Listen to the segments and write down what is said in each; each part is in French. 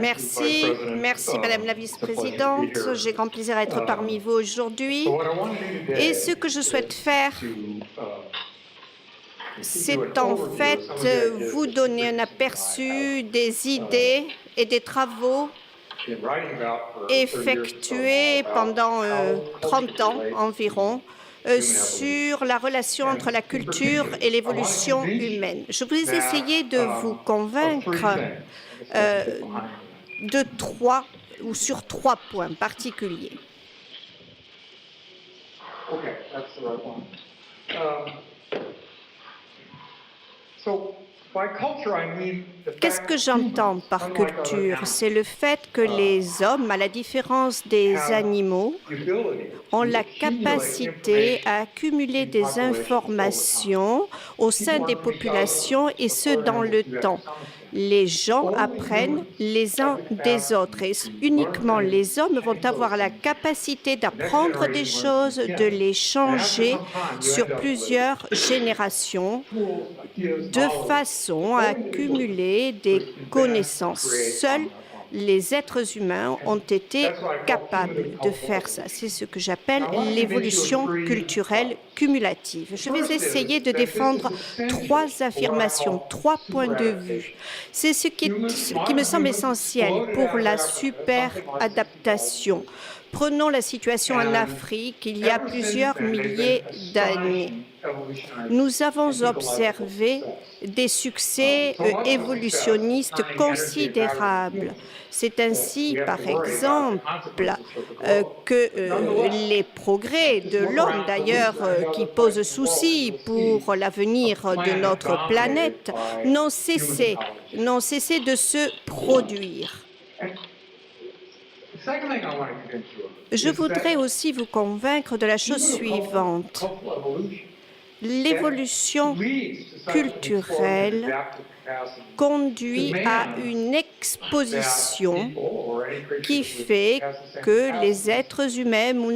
Merci Madame la Vice-présidente. J'ai grand plaisir à être parmi vous aujourd'hui. Et ce que je souhaite faire, c'est en fait vous donner un aperçu des idées et des travaux effectués pendant 30 ans environ sur la relation entre la culture et l'évolution humaine. Je vais essayer de vous convaincre sur trois points particuliers. Qu'est-ce que j'entends par culture? C'est le fait que les hommes, à la différence des animaux, ont la capacité à accumuler des informations au sein des populations et ce dans le temps. Les gens apprennent les uns des autres et uniquement les hommes vont avoir la capacité d'apprendre des choses, de les changer sur plusieurs générations de façon à accumuler des connaissances. Seuls les êtres humains ont été capables de faire ça. C'est ce que j'appelle l'évolution culturelle cumulative. Je vais essayer de défendre trois affirmations, trois points de vue. C'est ce qui me semble essentiel pour la super-adaptation. Prenons la situation en Afrique il y a plusieurs milliers d'années. Nous avons observé des succès évolutionnistes considérables. C'est ainsi, par exemple, que les progrès de l'homme, d'ailleurs, qui posent souci pour l'avenir de notre planète, n'ont cessé de se produire. Je voudrais aussi vous convaincre de la chose suivante. L'évolution culturelle conduit à une exposition qui fait que les êtres humains ou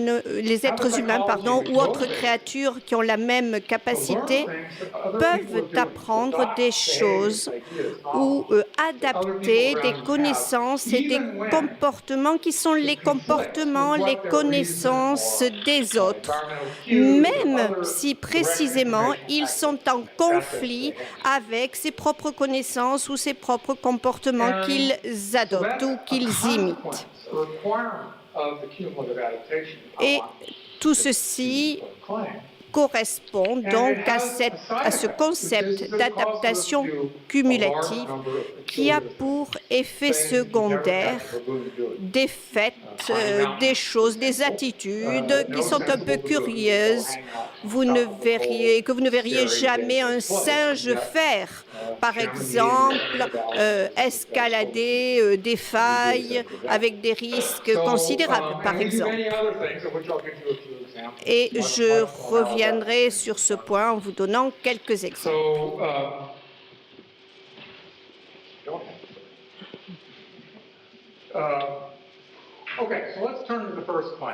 autres créatures qui ont la même capacité peuvent apprendre des choses ou adapter des connaissances et des comportements qui sont les comportements, les connaissances des autres, même si précisément ils sont en conflit avec ses propres connaissances ou ses propres comportements qu'ils adoptent ou qu'ils imitent. Et tout ceci correspond donc à ce concept d'adaptation cumulative qui a pour effet secondaire des faits, des choses, des attitudes qui sont un peu curieuses que vous ne verriez jamais un singe faire. Par exemple, escalader des failles avec des risques considérables, par exemple. Et je reviendrai sur ce point en vous donnant quelques exemples.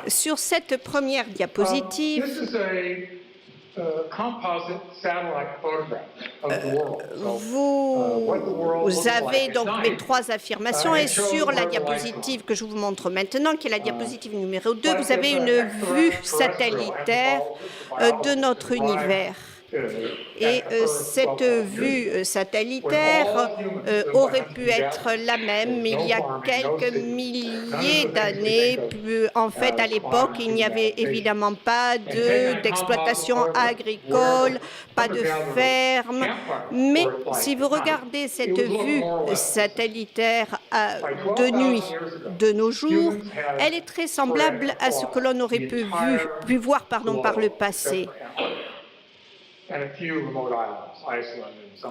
Sur cette première diapositive, vous avez donc mes trois affirmations et sur la diapositive que je vous montre maintenant, qui est la diapositive numéro 2, vous avez une vue satellitaire de notre univers. Et cette vue satellitaire aurait pu être la même il y a quelques milliers d'années. En fait, à l'époque, il n'y avait évidemment pas d'exploitation agricole, pas de ferme. Mais si vous regardez cette vue satellitaire de nuit, de nos jours, elle est très semblable à ce que l'on aurait pu voir par le passé.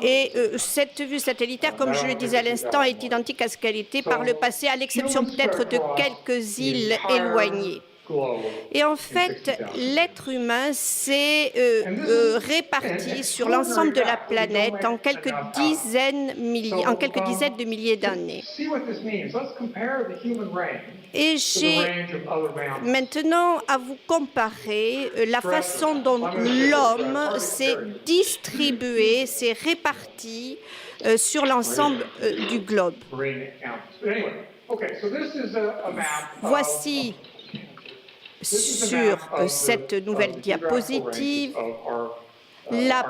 Et cette vue satellitaire, comme je le disais à l'instant, est identique à ce qu'elle était par le passé, à l'exception peut-être de quelques îles éloignées. Et en fait, l'être humain s'est réparti sur l'ensemble de la planète en quelques dizaines de milliers d'années. Et j'ai maintenant à vous comparer la façon dont l'homme s'est distribué, s'est réparti sur l'ensemble du globe. Voici sur cette nouvelle diapositive la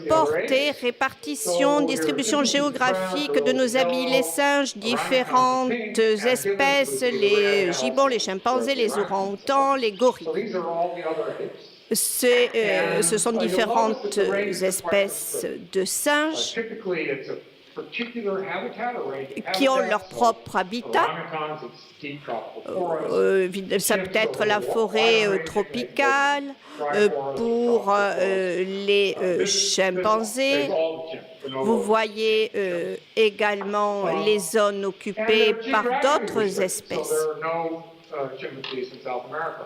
portée, répartition, distribution géographique de nos amis, les singes, différentes espèces, les gibbons, les chimpanzés, les orang-outans, les gorilles. Ce sont différentes espèces de singes qui ont leur propre habitat. Ça peut être la forêt tropicale pour les chimpanzés. Vous voyez également les zones occupées par d'autres espèces.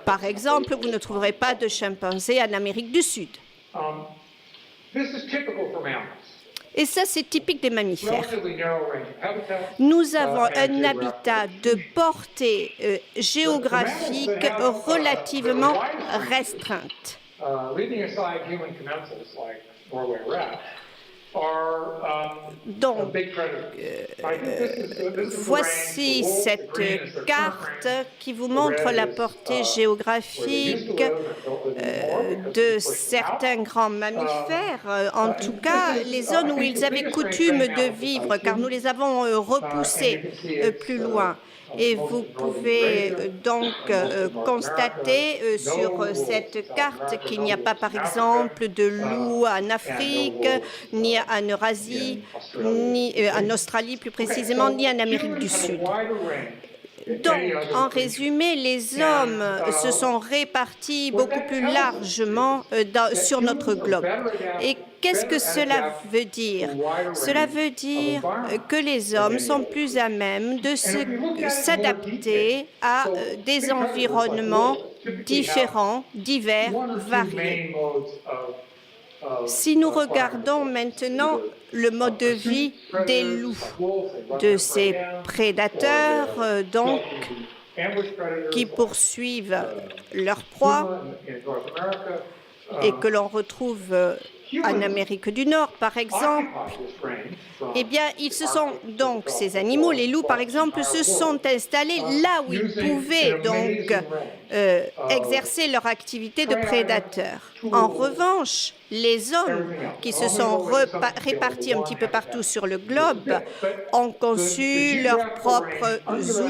Par exemple, vous ne trouverez pas de chimpanzés en Amérique du Sud. Et ça, c'est typique des mammifères. Nous avons un habitat de portée géographique relativement restreinte. Donc, voici cette carte qui vous montre la portée géographique de certains grands mammifères, en tout cas les zones où ils avaient coutume de vivre, car nous les avons repoussés plus loin. Et vous pouvez donc constater sur cette carte qu'il n'y a pas, par exemple, de loups en Afrique, ni en Eurasie, ni en Australie plus précisément, ni en Amérique du Sud. Donc, en résumé, les hommes se sont répartis beaucoup plus largement sur notre globe. Et qu'est-ce que cela veut dire? Cela veut dire que les hommes sont plus à même de s'adapter à des environnements différents, divers, variés. Si nous regardons maintenant le mode de vie des loups, de ces prédateurs donc, qui poursuivent leur proie et que l'on retrouve en Amérique du Nord, par exemple, eh bien, ces animaux, les loups, par exemple, se sont installés là où ils pouvaient donc exercer leur activité de prédateurs. En revanche, les hommes qui se sont répartis un petit peu partout sur le globe ont conçu leurs propres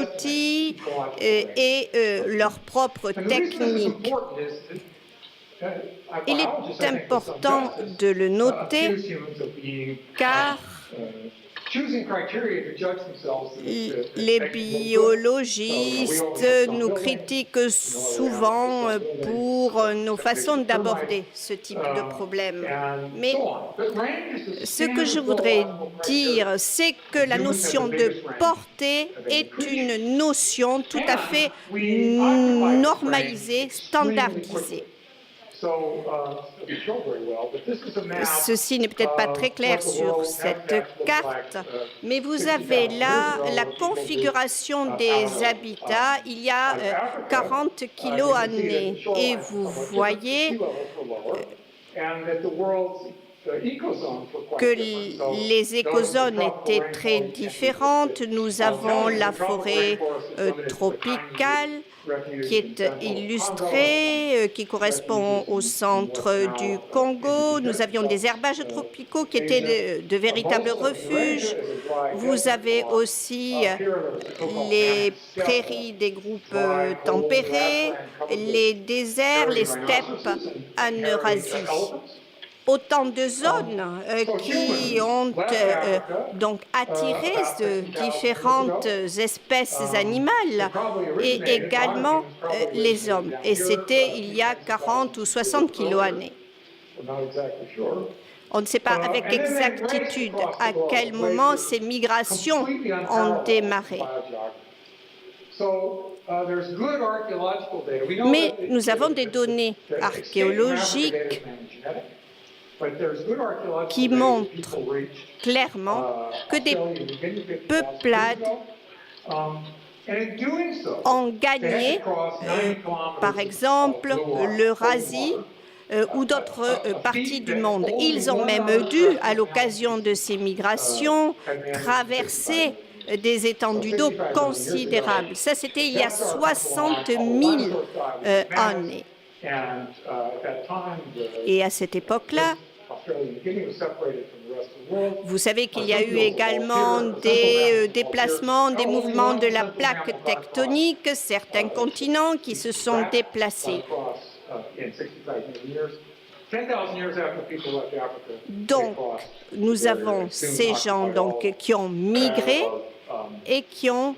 outils et leurs propres techniques. Il est important de le noter car les biologistes nous critiquent souvent pour nos façons d'aborder ce type de problème. Mais ce que je voudrais dire, c'est que la notion de portée est une notion tout à fait normalisée, standardisée. Ceci n'est peut-être pas très clair sur cette carte, mais vous avez là la configuration des habitats il y a 40 kilos années. Et vous voyez que les écozones étaient très différentes. Nous avons la forêt tropicale qui est illustrée, qui correspond au centre du Congo. Nous avions des herbages tropicaux qui étaient de véritables refuges. Vous avez aussi les prairies des groupes tempérés, les déserts, les steppes en Eurasie. Autant de zones qui ont donc attiré de différentes espèces animales et également les hommes. Et c'était il y a 40 ou 60 kilos années. On ne sait pas avec exactitude à quel moment ces migrations ont démarré. Mais nous avons des données archéologiques qui montrent clairement que des peuplades ont gagné, par exemple, l'Eurasie ou d'autres parties du monde. Ils ont même dû, à l'occasion de ces migrations, traverser des étendues d'eau considérables. Ça, c'était il y a 60 000 années. Et à cette époque-là, vous savez qu'il y a eu également des déplacements, des mouvements de la plaque tectonique, certains continents qui se sont déplacés. Donc, nous avons ces gens qui ont migré et qui ont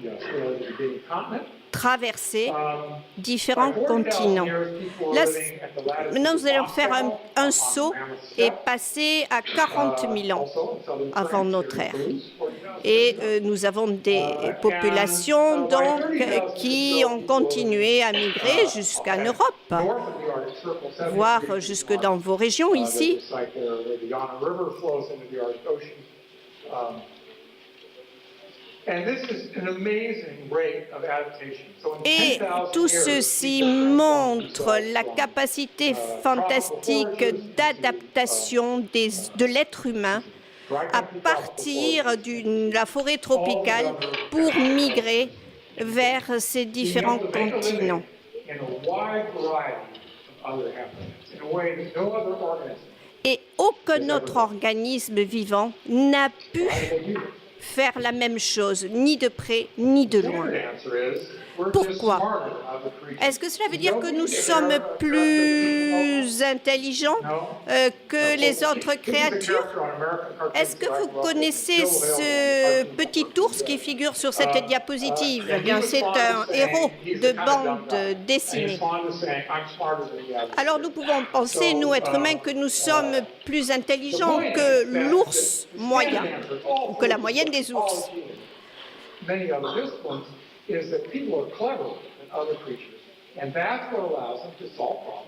traverser différents continents. Là, maintenant, nous allons faire un saut et passer à 40 000 ans avant notre ère. Et nous avons des populations donc, qui ont continué à migrer jusqu'en Europe, voire jusque dans vos régions ici. Et tout ceci montre la capacité fantastique d'adaptation de l'être humain à partir de la forêt tropicale pour migrer vers ces différents continents. Et aucun autre organisme vivant n'a pu faire la même chose, ni de près ni de loin. Pourquoi? Est-ce que cela veut dire que nous sommes plus intelligents que les autres créatures? Est-ce que vous connaissez ce petit ours qui figure sur cette diapositive? Eh bien, c'est un héros de bande dessinée. Alors, nous pouvons penser, nous, êtres humains, que nous sommes plus intelligents que l'ours moyen, ou que la moyenne des ours.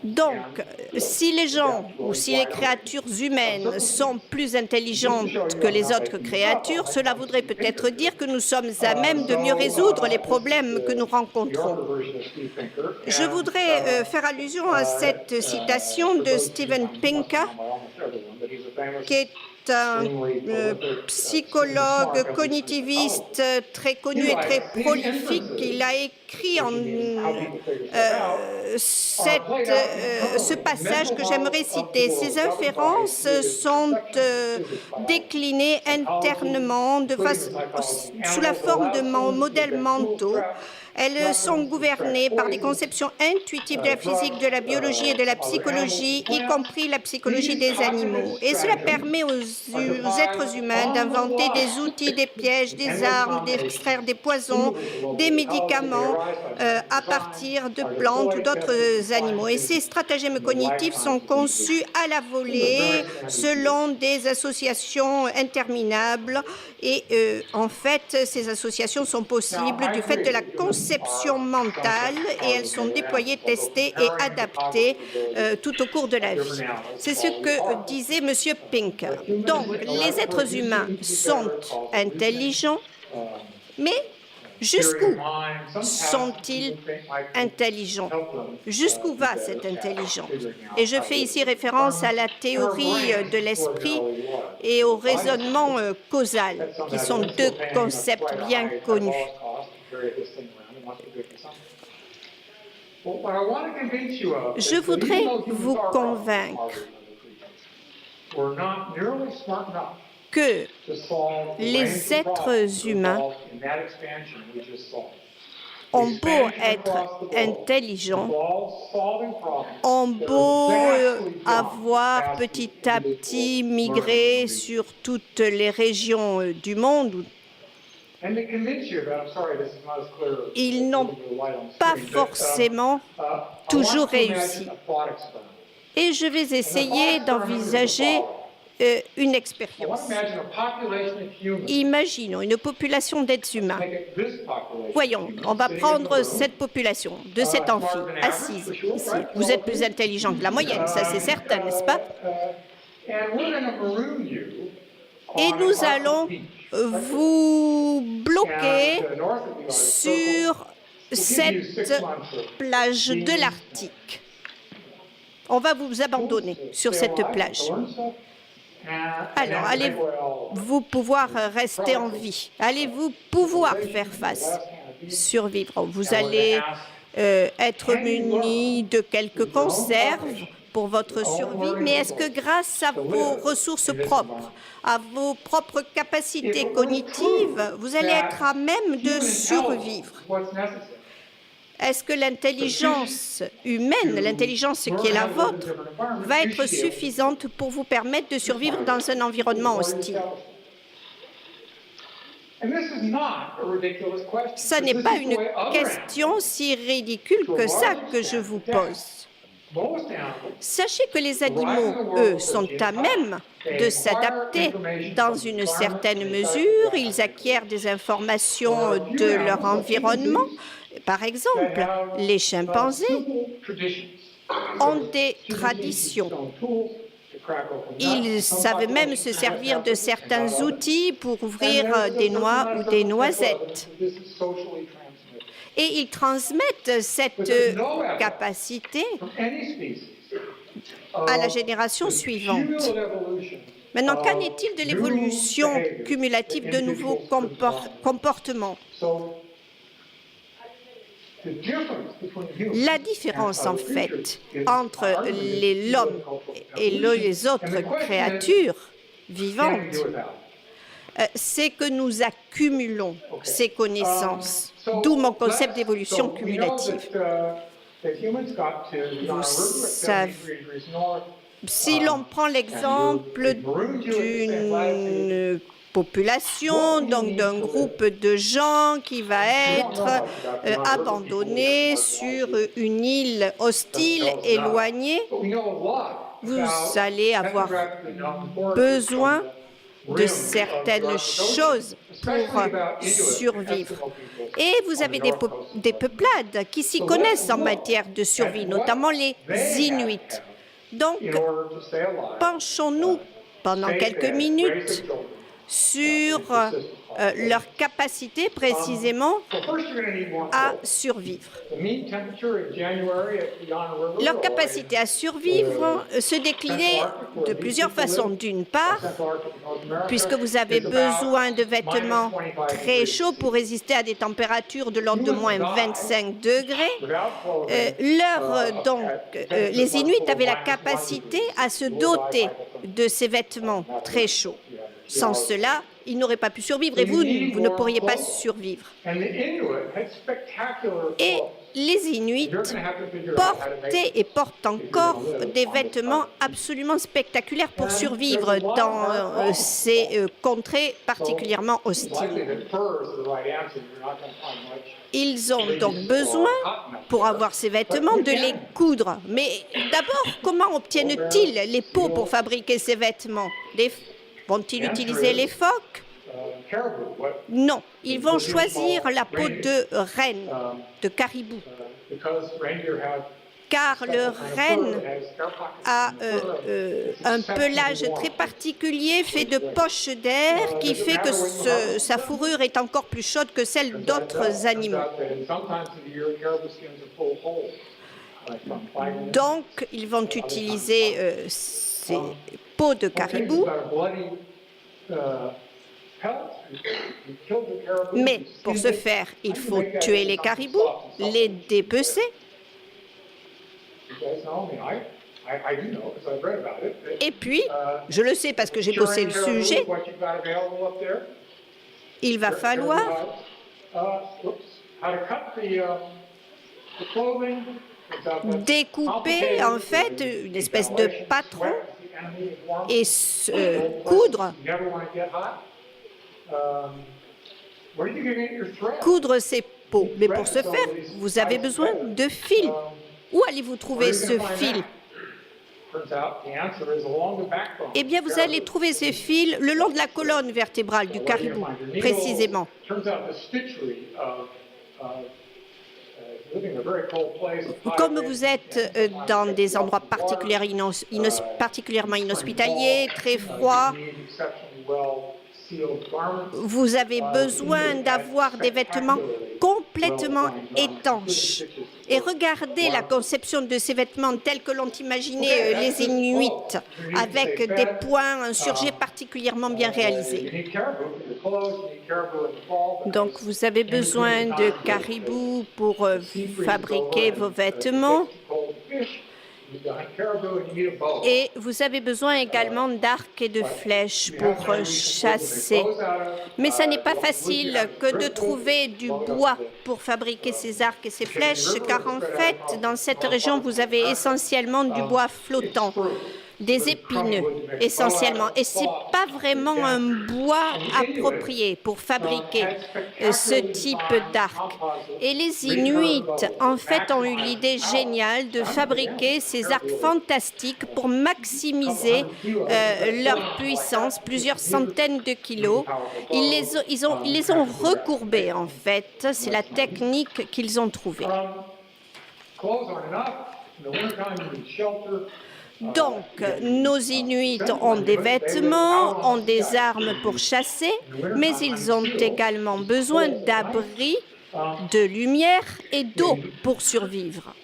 Donc, si les gens ou si les créatures humaines sont plus intelligentes que les autres créatures, cela voudrait peut-être dire que nous sommes à même de mieux résoudre les problèmes que nous rencontrons. Je voudrais faire allusion à cette citation de Steven Pinker, qui est un psychologue cognitiviste très connu et très prolifique. Il a écrit ce passage que j'aimerais citer. Ces inférences sont déclinées internement sous la forme de modèles mentaux. Elles sont gouvernées par des conceptions intuitives de la physique, de la biologie et de la psychologie, y compris la psychologie des animaux. Et cela permet aux êtres humains d'inventer des outils, des pièges, des armes, d'extraire des poisons, des médicaments à partir de plantes ou d'autres animaux. Et ces stratagèmes cognitifs sont conçus à la volée selon des associations interminables. Et en fait, ces associations sont possibles du fait de la conception mentale et elles sont déployées, testées et adaptées tout au cours de la vie. C'est ce que disait M. Pinker. Donc, les êtres humains sont intelligents, mais jusqu'où sont-ils intelligents? Jusqu'où va cette intelligence? Et je fais ici référence à la théorie de l'esprit et au raisonnement causal, qui sont deux concepts bien connus. Je voudrais vous convaincre que les êtres humains ont beau être intelligents, ont beau avoir petit à petit migré sur toutes les régions du monde, ils n'ont pas forcément toujours réussi. Et je vais essayer d'envisager une expérience. Imaginons une population d'êtres humains. Voyons, on va prendre cette population de cet amphi, assise ici. Vous êtes plus intelligent que la moyenne, ça c'est certain, n'est-ce pas? Et nous allons vous bloquer sur cette plage de l'Arctique. On va vous abandonner sur cette plage. Alors, allez-vous pouvoir rester en vie? Allez-vous pouvoir faire face, survivre? Vous allez être muni de quelques conserves pour votre survie, mais est-ce que grâce à vos ressources propres, à vos propres capacités cognitives, vous allez être à même de survivre? Est-ce que l'intelligence humaine, l'intelligence qui est la vôtre, va être suffisante pour vous permettre de survivre dans un environnement hostile? Ce n'est pas une question si ridicule que ça que je vous pose. Sachez que les animaux, eux, sont à même de s'adapter dans une certaine mesure. Ils acquièrent des informations de leur environnement. Par exemple, les chimpanzés ont des traditions. Ils savent même se servir de certains outils pour ouvrir des noix ou des noisettes. Et ils transmettent cette capacité à la génération suivante. Maintenant, qu'en est-il de l'évolution cumulative de nouveaux comportements? La différence, en fait, entre l'homme et les autres créatures vivantes, c'est que nous accumulons ces connaissances, d'où mon concept d'évolution cumulative. Vous savez, si l'on prend l'exemple d'une population, donc d'un groupe de gens qui va être abandonné sur une île hostile, éloignée, vous allez avoir besoin de certaines choses pour survivre. Et vous avez des peuplades qui s'y connaissent en matière de survie, notamment les Inuits. Donc, penchons-nous pendant quelques minutes sur leur capacité précisément à survivre. Leur capacité à survivre se déclinait de plusieurs façons. D'une part, puisque vous avez besoin de vêtements très chauds pour résister à des températures de l'ordre de moins 25 degrés, les Inuits avaient la capacité à se doter de ces vêtements très chauds. Sans cela, ils n'auraient pas pu survivre et vous ne pourriez pas survivre. Et les Inuits portaient et portent encore des vêtements absolument spectaculaires pour survivre dans ces contrées particulièrement hostiles. Ils ont donc besoin, pour avoir ces vêtements, de les coudre. Mais d'abord, comment obtiennent-ils les peaux pour fabriquer ces vêtements? Vont-ils utiliser les phoques? Non, ils vont choisir la peau de renne, de caribou, car le renne a un pelage très particulier fait de poches d'air qui fait que sa fourrure est encore plus chaude que celle d'autres animaux. Donc, ils vont utiliser ces peaux de caribou. Mais pour ce faire, il faut tuer les caribous, les dépecer. Et puis, je le sais parce que j'ai bossé le sujet, il va falloir découper en fait une espèce de patron et coudre ces peaux. Mais pour ce faire, vous avez besoin de fils. Où allez-vous trouver ce fil? Eh bien, vous allez trouver ces fils le long de la colonne vertébrale du caribou, précisément. Comme vous êtes dans des endroits particulièrement inhospitaliers, très froids, vous avez besoin d'avoir des vêtements complètement étanches. Et regardez la conception de ces vêtements tels que l'ont imaginé les Inuits, avec des points, un surjet particulièrement bien réalisé. Donc, vous avez besoin de caribou pour fabriquer vos vêtements. Et vous avez besoin également d'arcs et de flèches pour chasser. Mais ça n'est pas facile que de trouver du bois pour fabriquer ces arcs et ces flèches, car en fait, dans cette région, vous avez essentiellement du bois flottant, des épineux essentiellement. Et ce n'est pas vraiment un bois approprié pour fabriquer ce type d'arc. Et les Inuits, en fait, ont eu l'idée géniale de fabriquer ces arcs fantastiques pour maximiser leur puissance, plusieurs centaines de kilos. Ils les ont recourbés, en fait. C'est la technique qu'ils ont trouvée. Donc, nos Inuits ont des vêtements, ont des armes pour chasser, mais ils ont également besoin d'abris, de lumière et d'eau pour survivre.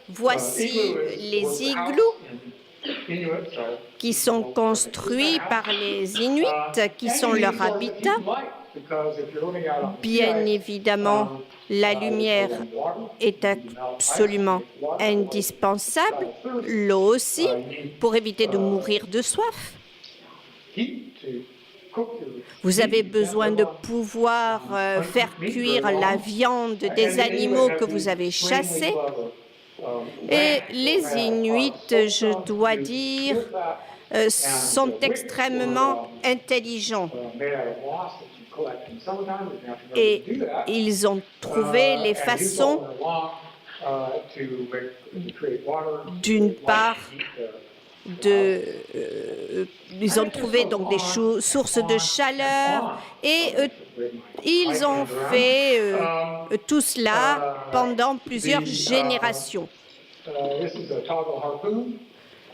Voici les igloos qui sont construits par les Inuits, qui sont leur habitat. Bien évidemment, la lumière est absolument indispensable, l'eau aussi, pour éviter de mourir de soif. Vous avez besoin de pouvoir faire cuire la viande des animaux que vous avez chassés. Et les Inuits, je dois dire, sont extrêmement intelligents. Et ils ont trouvé les façons, d'une part, ils ont trouvé donc des sources de chaleur et ils ont fait tout cela pendant plusieurs générations.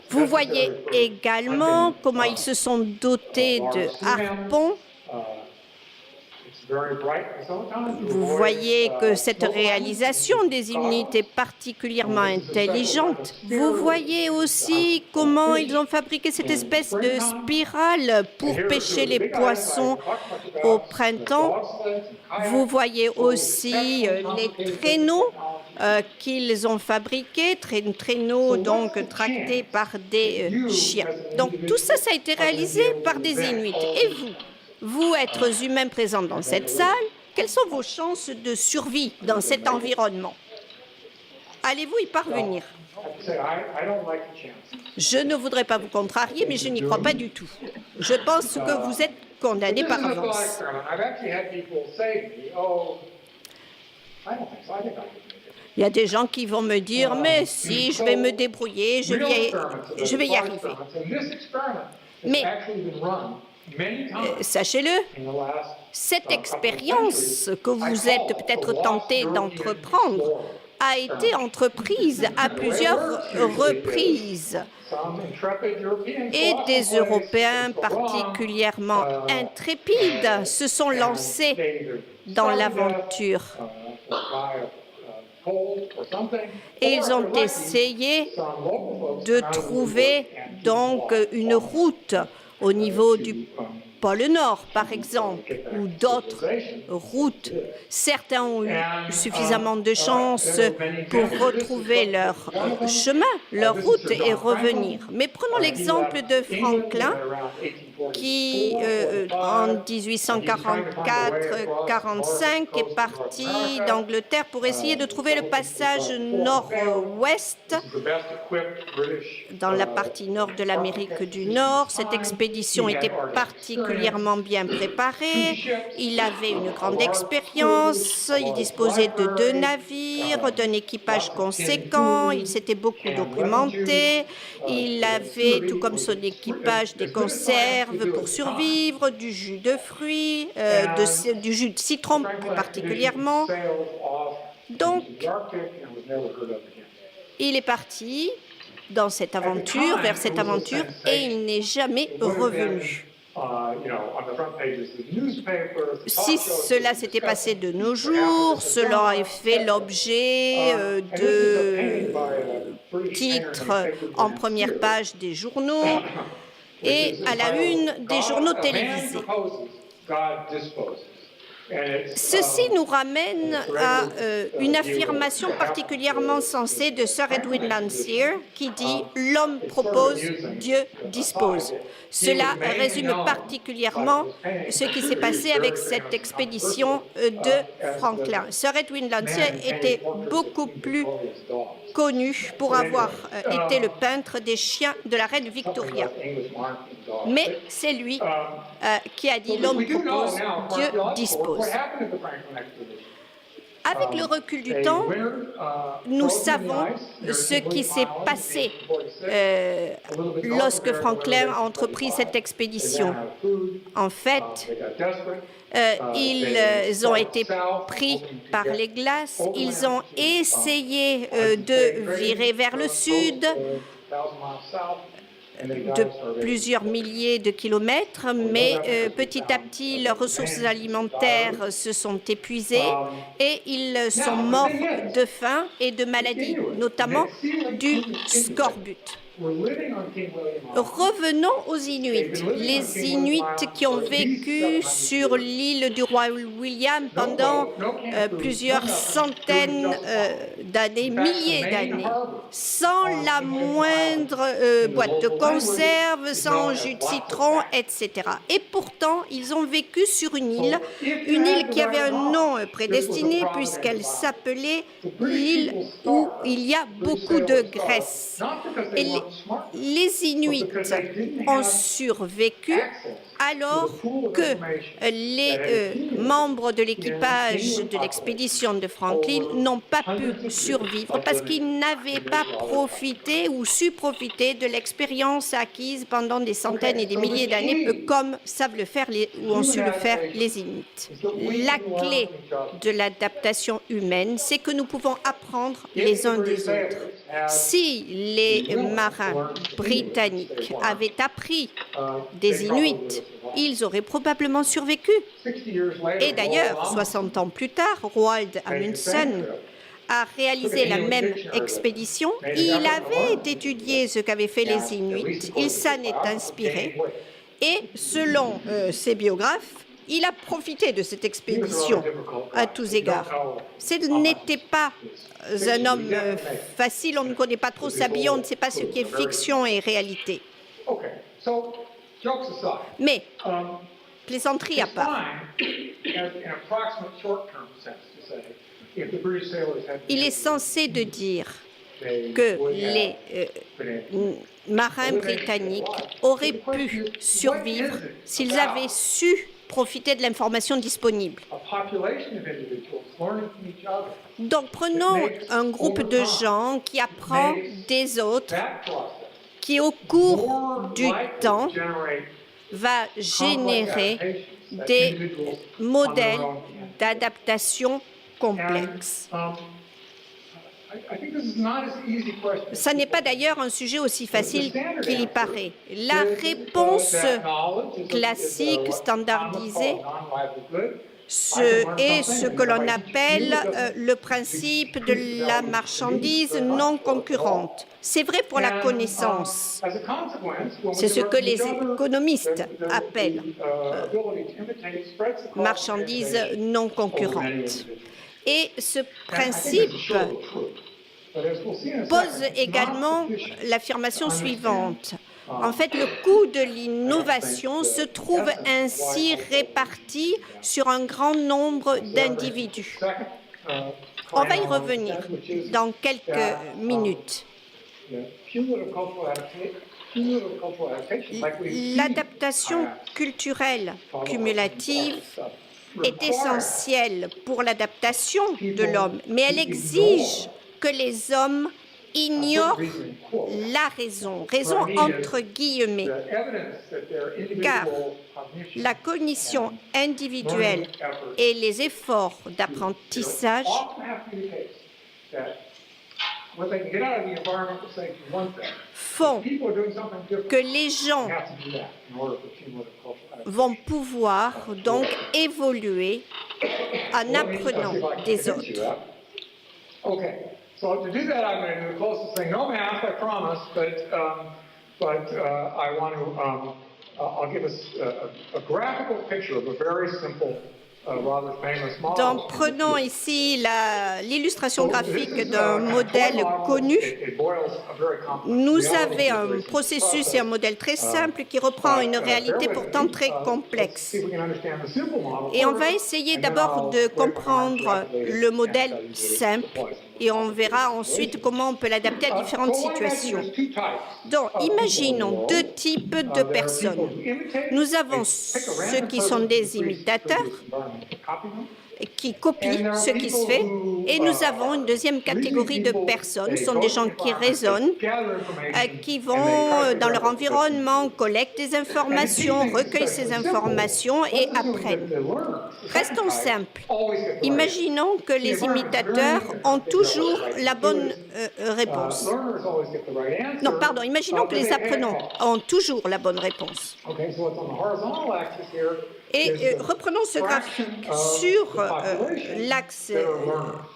Vous voyez également comment ils se sont dotés de harpons. Vous voyez que cette réalisation des Inuits est particulièrement intelligente. Vous voyez aussi comment ils ont fabriqué cette espèce de spirale pour pêcher les poissons au printemps. Vous voyez aussi les traîneaux qu'ils ont fabriqués, traîneaux donc tractés par des chiens. Donc tout ça, ça a été réalisé par des Inuits. Et vous, êtres humains présents dans cette salle, quelles sont vos chances de survie dans cet environnement? Allez-vous y parvenir? Je ne voudrais pas vous contrarier, mais je n'y crois pas du tout. Je pense que vous êtes condamné par avance. Il y a des gens qui vont me dire, mais si, je vais me débrouiller, je vais y arriver. Mais sachez-le, cette expérience que vous êtes peut-être tenté d'entreprendre a été entreprise à plusieurs reprises. Et des Européens particulièrement intrépides se sont lancés dans l'aventure. Et ils ont essayé de trouver donc une route au niveau du pôle Nord, par exemple, ou d'autres routes. Certains ont eu suffisamment de chance pour retrouver leur chemin, leur route et revenir. Mais prenons l'exemple de Franklin, qui, en 1844-45, est parti d'Angleterre pour essayer de trouver le passage nord-ouest dans la partie nord de l'Amérique du Nord. Cette expédition était particulièrement bien préparée. Il avait une grande expérience. Il disposait de 2 navires, d'un équipage conséquent. Il s'était beaucoup documenté. Il avait, tout comme son équipage, des conserves pour survivre, du jus de fruits, du jus de citron plus particulièrement. Donc, il est parti dans cette aventure, vers cette aventure, et il n'est jamais revenu. Si cela s'était passé de nos jours, cela aurait fait l'objet de titres en première page des journaux et à la une des journaux télévisés. Ceci nous ramène à une affirmation particulièrement sensée de Sir Edwin Landseer qui dit « L'homme propose, Dieu dispose ». Cela résume particulièrement ce qui s'est passé avec cette expédition de Franklin. Sir Edwin Landseer était beaucoup plus connu pour avoir été le peintre des chiens de la reine Victoria. Mais c'est lui qui a dit « L'homme propose, Dieu dispose ». Avec le recul du temps, nous savons ce qui s'est passé lorsque Franklin a entrepris cette expédition. En fait, ils ont été pris par les glaces, ils ont essayé de virer vers le sud de plusieurs milliers de kilomètres, mais petit à petit, leurs ressources alimentaires se sont épuisées et ils sont morts de faim et de maladies, notamment du scorbut. Revenons aux Inuits. Les Inuits qui ont vécu sur l'île du roi William pendant plusieurs centaines d'années, milliers d'années, sans la moindre boîte de conserve, sans jus de citron, etc. Et pourtant, ils ont vécu sur une île qui avait un nom prédestiné puisqu'elle s'appelait l'île où il y a beaucoup de graisse. Et les Inuits ont survécu alors que les membres de l'équipage de l'expédition de Franklin n'ont pas pu survivre parce qu'ils n'avaient pas profité ou su profiter de l'expérience acquise pendant des centaines et des milliers d'années, comme savent le faire ou ont su le faire les Inuits. La clé de l'adaptation humaine, c'est que nous pouvons apprendre les uns des autres. Si les marins britanniques avaient appris des Inuits, ils auraient probablement survécu. Et d'ailleurs, 60 ans plus tard, Roald Amundsen a réalisé la même expédition. Il avait étudié ce qu'avaient fait les Inuits. Il s'en est inspiré. Et selon ses biographes, il a profité de cette expédition à tous égards. Ce n'était pas un homme facile, on ne connaît pas trop sa vie, on ne sait pas ce qui est fiction et réalité. Mais, plaisanterie à part, il est censé de dire que les marins britanniques auraient pu survivre s'ils avaient su profiter de l'information disponible. Donc, prenons un groupe de gens qui apprend des autres, qui au cours du temps va générer des modèles d'adaptation complexes. Ce n'est pas d'ailleurs un sujet aussi facile qu'il y paraît. La réponse classique, standardisée, est ce que l'on appelle le principe de la marchandise non concurrente. C'est vrai pour la connaissance. C'est ce que les économistes appellent marchandise non concurrente. Et ce principe pose également l'affirmation suivante. En fait, le coût de l'innovation se trouve ainsi réparti sur un grand nombre d'individus. On va y revenir dans quelques minutes. L'adaptation culturelle cumulative est essentielle pour l'adaptation de l'homme, mais elle exige que les hommes ignorent la raison entre guillemets, car la cognition individuelle et les efforts d'apprentissage font que les gens vont pouvoir donc évoluer en apprenant des autres. Okay, so to do that, I'm going to do the closest thing. No math, I promise, but I want to, I'll give us a graphical picture of a very simple, rather famous model. Donc, prenons ici l'illustration graphique d'un modèle connu. Nous avons un processus et un modèle très simple qui reprend une réalité pourtant très complexe. Et on va essayer d'abord de comprendre le modèle simple et on verra ensuite comment on peut l'adapter à différentes situations. Donc, imaginons deux types de personnes. Nous avons ceux qui sont des imitateurs, qui copient ce qui se fait, et nous avons une deuxième catégorie de personnes, ce sont des gens qui raisonnent, qui vont dans leur environnement, collectent des informations, recueillent ces informations et apprennent. Restons simples. Imaginons que les imitateurs ont toujours la bonne réponse. Non, pardon, imaginons que les apprenants ont toujours la bonne réponse. Et reprenons ce graphique sur l'axe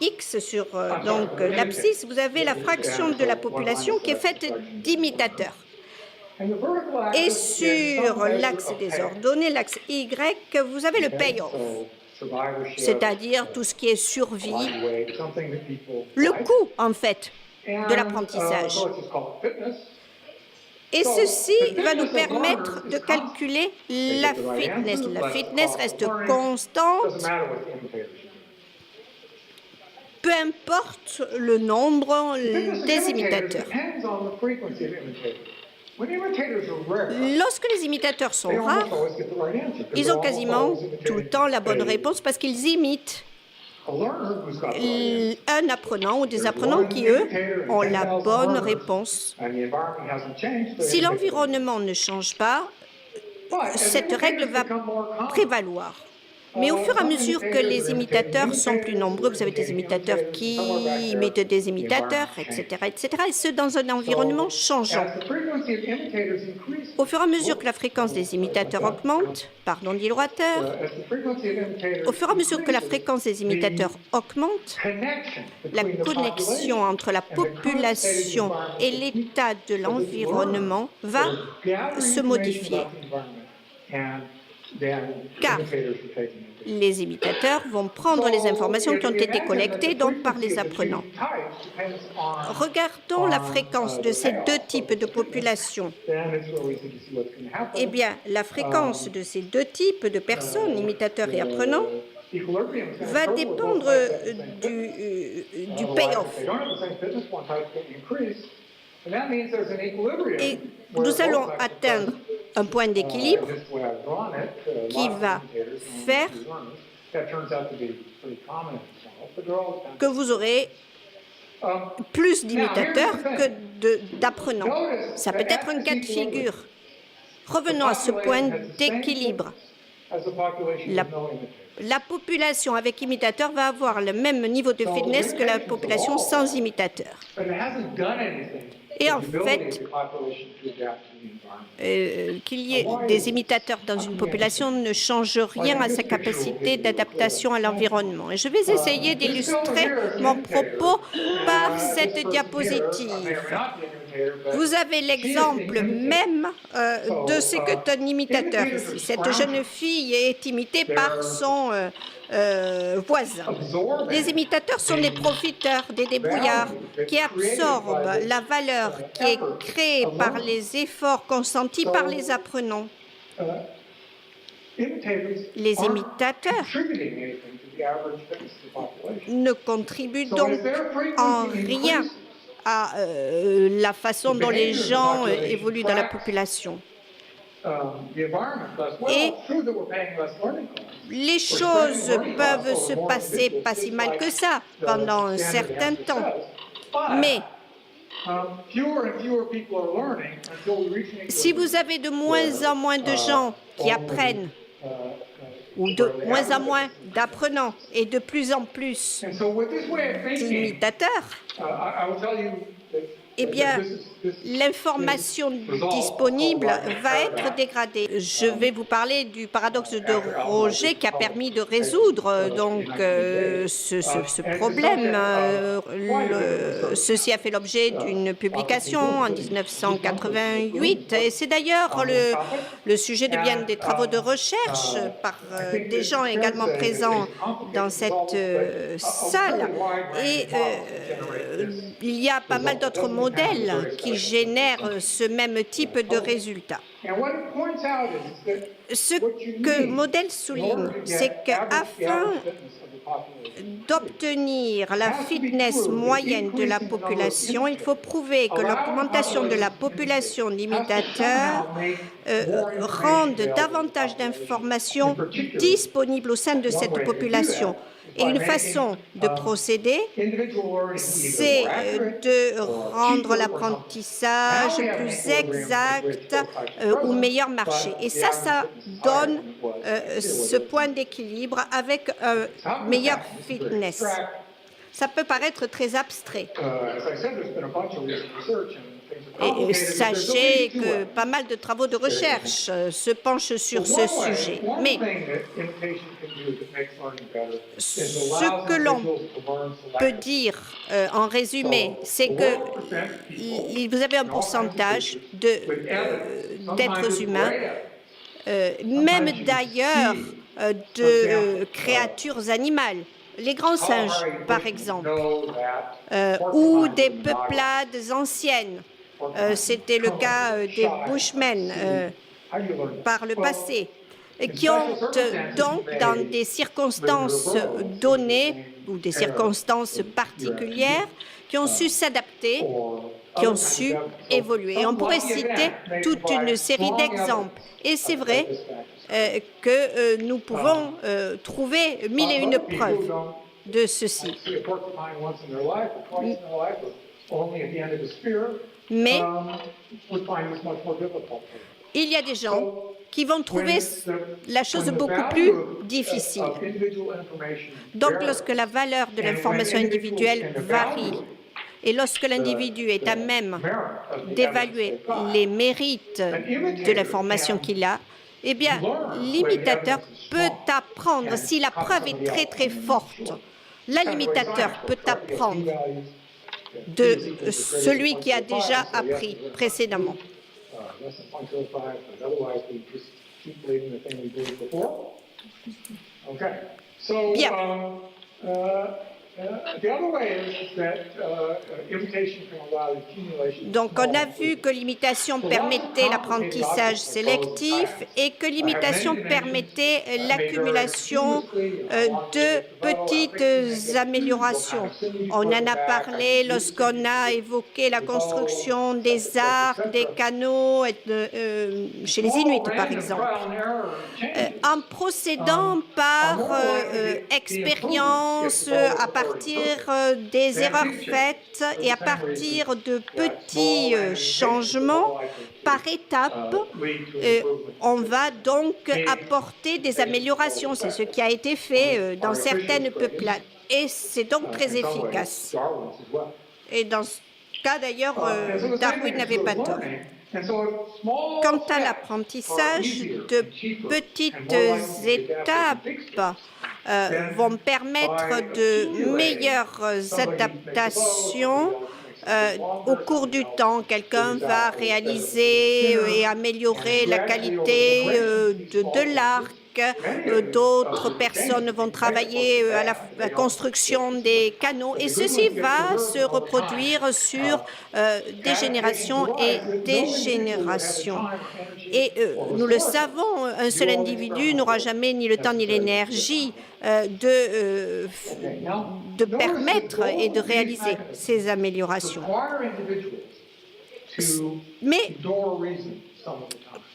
X, sur donc l'abscisse, vous avez la fraction de la population qui est faite d'imitateurs. Et sur l'axe des ordonnées, l'axe Y, vous avez le payoff, c'est-à-dire tout ce qui est survie, le coût en fait de l'apprentissage. Et ceci va nous permettre de calculer la fitness. La fitness reste constante, peu importe le nombre des imitateurs. Lorsque les imitateurs sont rares, ils ont quasiment tout le temps la bonne réponse parce qu'ils imitent un apprenant ou des apprenants qui, eux, ont la bonne réponse. Si l'environnement ne change pas, cette règle va prévaloir. Mais au fur et à mesure que les imitateurs sont plus nombreux, vous avez des imitateurs qui imitent des imitateurs, etc., et ce dans un environnement changeant. Au fur et à mesure que la fréquence des imitateurs augmente, dit l'orateur, au fur et à mesure que la fréquence des imitateurs augmente, la connexion entre la population et l'état de l'environnement va se modifier. Car les imitateurs vont prendre les informations qui ont été collectées donc par les apprenants. Regardons la fréquence de ces deux types de populations. Eh bien, la fréquence de ces deux types de personnes, imitateurs et apprenants, va dépendre du payoff. Et nous allons atteindre un point d'équilibre qui va faire que vous aurez plus d'imitateurs que d'apprenants. Ça peut être un cas de figure. Revenons à ce point d'équilibre. La population avec imitateurs va avoir le même niveau de fitness que la population sans imitateurs. Et en fait, qu'il y ait des imitateurs dans une population ne change rien à sa capacité d'adaptation à l'environnement. Et je vais essayer d'illustrer mon propos par cette diapositive. Vous avez l'exemple même de ce qu'est un imitateur ici. Cette jeune fille est imitée par son voisin. Les imitateurs sont des profiteurs, des débrouillards qui absorbent la valeur qui est créée par les efforts consentis par les apprenants. Les imitateurs ne contribuent donc en rien à la façon dont les gens évoluent dans la population. Et les choses peuvent se passer pas si mal que ça pendant un certain temps. Mais si vous avez de moins en moins de gens qui apprennent, ou de moins en moins d'apprenants et de plus en plus d'imitateurs, eh bien, l'information disponible va être dégradée. Je vais vous parler du paradoxe de Roget qui a permis de résoudre donc ce problème. Ceci a fait l'objet d'une publication en 1988 et c'est d'ailleurs le sujet de bien des travaux de recherche par des gens également présents dans cette salle. Et il y a pas mal d'autres modèles qui génèrent ce même type de résultats. Ce que modèle souligne, c'est qu'afin d'obtenir la fitness moyenne de la population, il faut prouver que l'augmentation de la population d'imitateurs rende davantage d'informations disponibles au sein de cette population. Et une façon de procéder, c'est de rendre l'apprentissage plus exact ou meilleur marché. Et ça donne ce point d'équilibre avec un meilleur fitness. Ça peut paraître très abstrait. Et sachez que pas mal de travaux de recherche se penchent sur ce sujet. Mais ce que l'on peut dire en résumé, c'est que vous avez un pourcentage d'êtres humains, même d'ailleurs de créatures animales, les grands singes par exemple, ou des peuplades anciennes. C'était le cas des Bushmen par le passé, qui ont donc, dans des circonstances données ou des circonstances particulières, qui ont su s'adapter, qui ont su évoluer. Et on pourrait citer toute une série d'exemples. Et c'est vrai que nous pouvons trouver mille et une preuves de ceci. Mais il y a des gens qui vont trouver la chose beaucoup plus difficile. Donc, lorsque la valeur de l'information individuelle varie et lorsque l'individu est à même d'évaluer les mérites de l'information qu'il a, eh bien, l'imitateur peut apprendre, si la preuve est très très forte, l'imitateur peut apprendre de celui qui a déjà appris précédemment. Bien. Donc, on a vu que l'imitation permettait l'apprentissage sélectif et que l'imitation permettait l'accumulation de petites améliorations. On en a parlé lorsqu'on a évoqué la construction des arcs, des canaux chez les Inuits, par exemple. En procédant par expérience, à partir des erreurs faites et à partir de petits changements par étapes, on va donc apporter des améliorations. C'est ce qui a été fait dans certaines peuplades. Et c'est donc très efficace. Et dans ce cas, d'ailleurs, Darwin n'avait pas tort. Quant à l'apprentissage, de petites étapes vont permettre de meilleures adaptations au cours du temps. Quelqu'un va réaliser et améliorer la qualité de l'arc. D'autres personnes vont travailler à la construction des canaux et ceci va se reproduire sur des générations et des générations. Et nous le savons, un seul individu n'aura jamais ni le temps ni l'énergie de permettre et de réaliser ces améliorations. Mais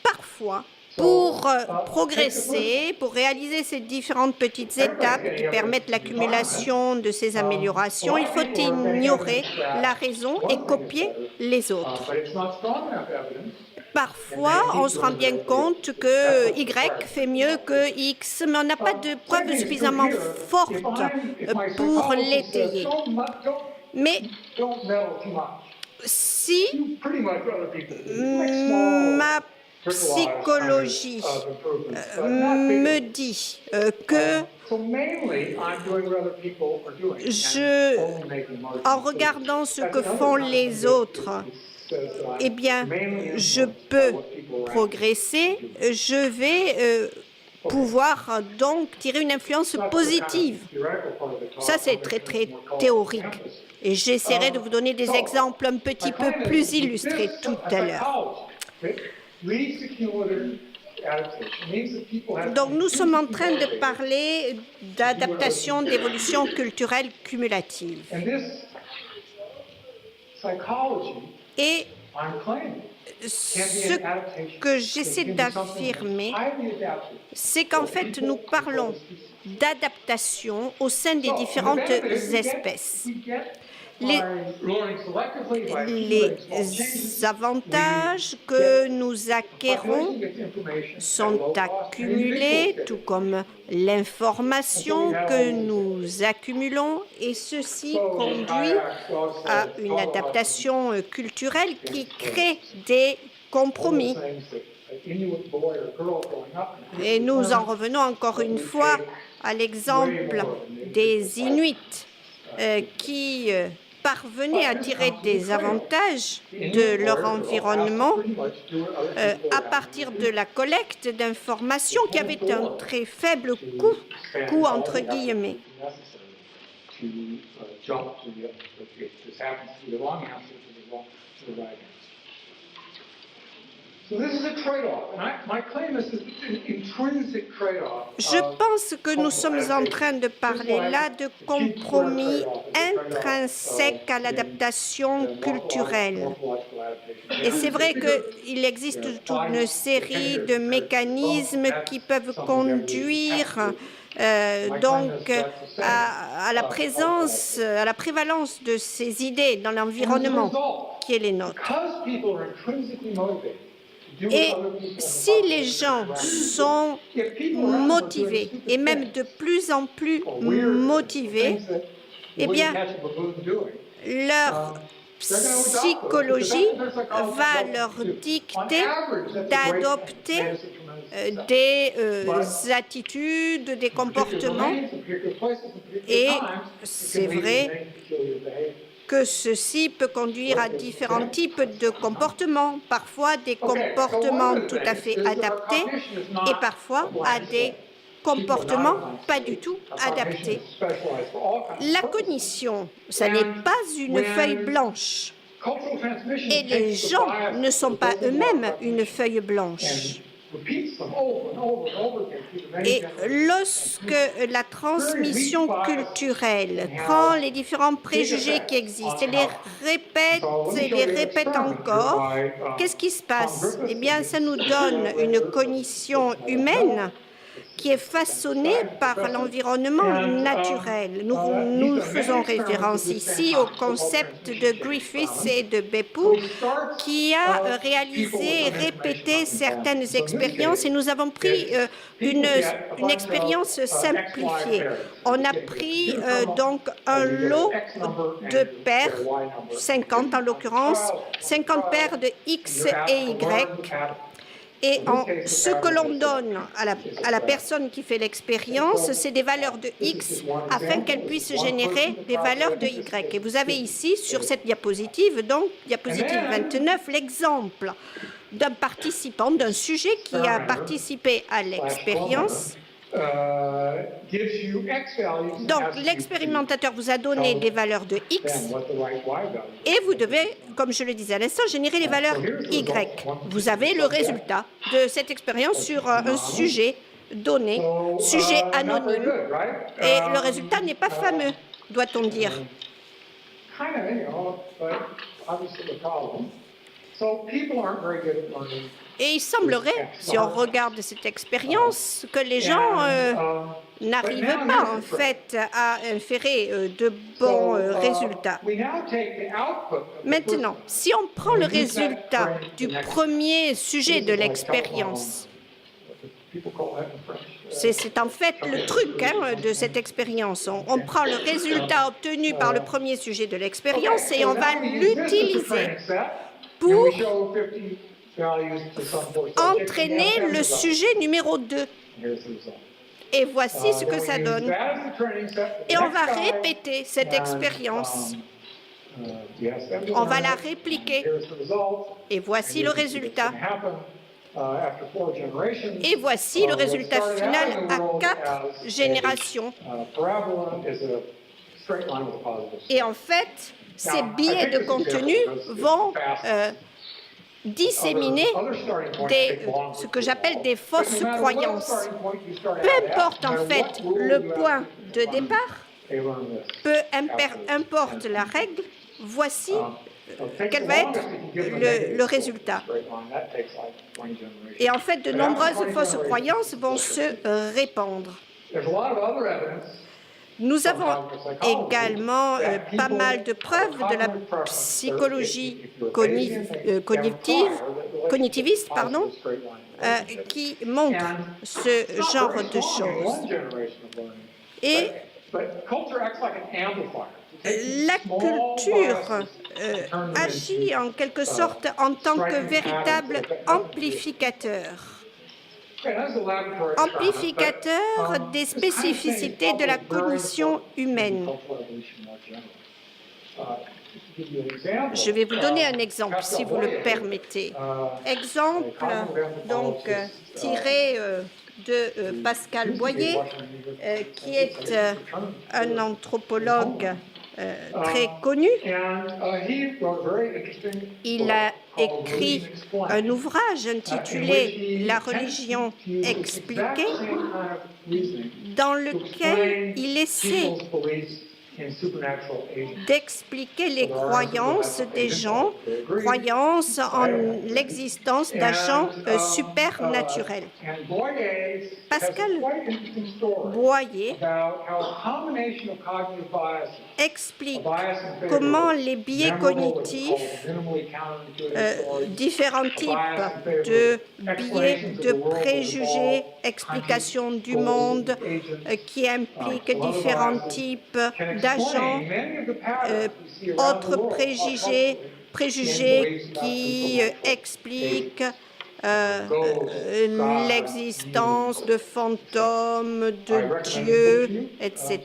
parfois, pour progresser, pour réaliser ces différentes petites étapes qui permettent l'accumulation de ces améliorations, il faut ignorer la raison et copier les autres. Parfois, on se rend bien compte que Y fait mieux que X, mais on n'a pas de preuves suffisamment fortes pour l'étayer. Mais si ma psychologie me dit que en regardant ce que font les autres, eh bien, je peux progresser, je vais pouvoir donc tirer une influence positive. Ça, c'est très, très théorique. Et j'essaierai de vous donner des exemples un petit peu plus illustrés tout à l'heure. Donc, nous sommes en train de parler d'adaptation, d'évolution culturelle cumulative. Et ce que j'essaie d'affirmer, c'est qu'en fait, nous parlons d'adaptation au sein des différentes espèces. Les avantages que nous acquérons sont accumulés, tout comme l'information que nous accumulons, et ceci conduit à une adaptation culturelle qui crée des compromis. Et nous en revenons encore une fois à l'exemple des Inuits qui parvenaient à tirer des avantages de leur environnement à partir de la collecte d'informations qui avait un très faible coût entre guillemets. Je pense que nous sommes en train de parler là de compromis intrinsèques à l'adaptation culturelle. Et c'est vrai qu'il existe toute une série de mécanismes qui peuvent conduire donc à la présence, à la prévalence de ces idées dans l'environnement qui est les nôtres. Et si les gens sont motivés, et même de plus en plus motivés, eh bien, leur psychologie va leur dicter d'adopter des attitudes, des comportements. Et c'est vrai que ceci peut conduire à différents types de comportements, parfois des comportements tout à fait adaptés et parfois à des comportements pas du tout adaptés. La cognition, ça n'est pas une feuille blanche et les gens ne sont pas eux-mêmes une feuille blanche. Et lorsque la transmission culturelle prend les différents préjugés qui existent et les répète encore, qu'est-ce qui se passe? Eh bien, ça nous donne une cognition humaine qui est façonné par l'environnement naturel. Nous faisons référence ici au concept de Griffiths et de Beppu qui a réalisé et répété certaines expériences et nous avons pris une expérience simplifiée. On a pris donc un lot de paires, 50 en l'occurrence, 50 paires de X et Y. Et ce que l'on donne à la personne qui fait l'expérience, c'est des valeurs de X afin qu'elle puisse générer des valeurs de Y. Et vous avez ici, sur cette diapositive, donc diapositive 29, l'exemple d'un participant, d'un sujet qui a participé à l'expérience. Donc, l'expérimentateur vous a donné des valeurs de X et vous devez, comme je le disais à l'instant, générer les valeurs Y. Vous avez le résultat de cette expérience sur un sujet donné, sujet anonyme, et le résultat n'est pas fameux, doit-on dire. Et il semblerait, si on regarde cette expérience, que les gens n'arrivent pas, en fait, à inférer de bons résultats. Maintenant, si on prend le résultat du premier sujet de l'expérience, c'est en fait le truc de cette expérience. On prend le résultat obtenu par le premier sujet de l'expérience et on va l'utiliser pour entraîner le sujet numéro 2. Et voici ce que ça donne. Et on va répéter cette expérience. On va la répliquer. Et voici le résultat. Et voici le résultat final à 4 générations. Et en fait, ces billets de contenu vont disséminer ce que j'appelle des fausses croyances. Peu importe en fait le point de départ, peu importe la règle, voici quel va être le résultat. Et en fait, de nombreuses fausses croyances vont se répandre. Nous avons également pas mal de preuves de la psychologie cognitiviste, qui montrent ce genre de choses. Et la culture agit en quelque sorte en tant que véritable amplificateur des spécificités de la cognition humaine. Je vais vous donner un exemple, si vous le permettez. Exemple, donc, tiré de Pascal Boyer, qui est un anthropologue très connu. Il a écrit un ouvrage intitulé « La religion expliquée », dans lequel il essaie d'expliquer les croyances des gens, croyances en l'existence d'agents supernaturels. Pascal Boyer explique comment les biais cognitifs, différents types de biais, de préjugés, explications du monde qui impliquent différents types d'agents, autres préjugés qui expliquent l'existence de fantômes, de dieux, etc.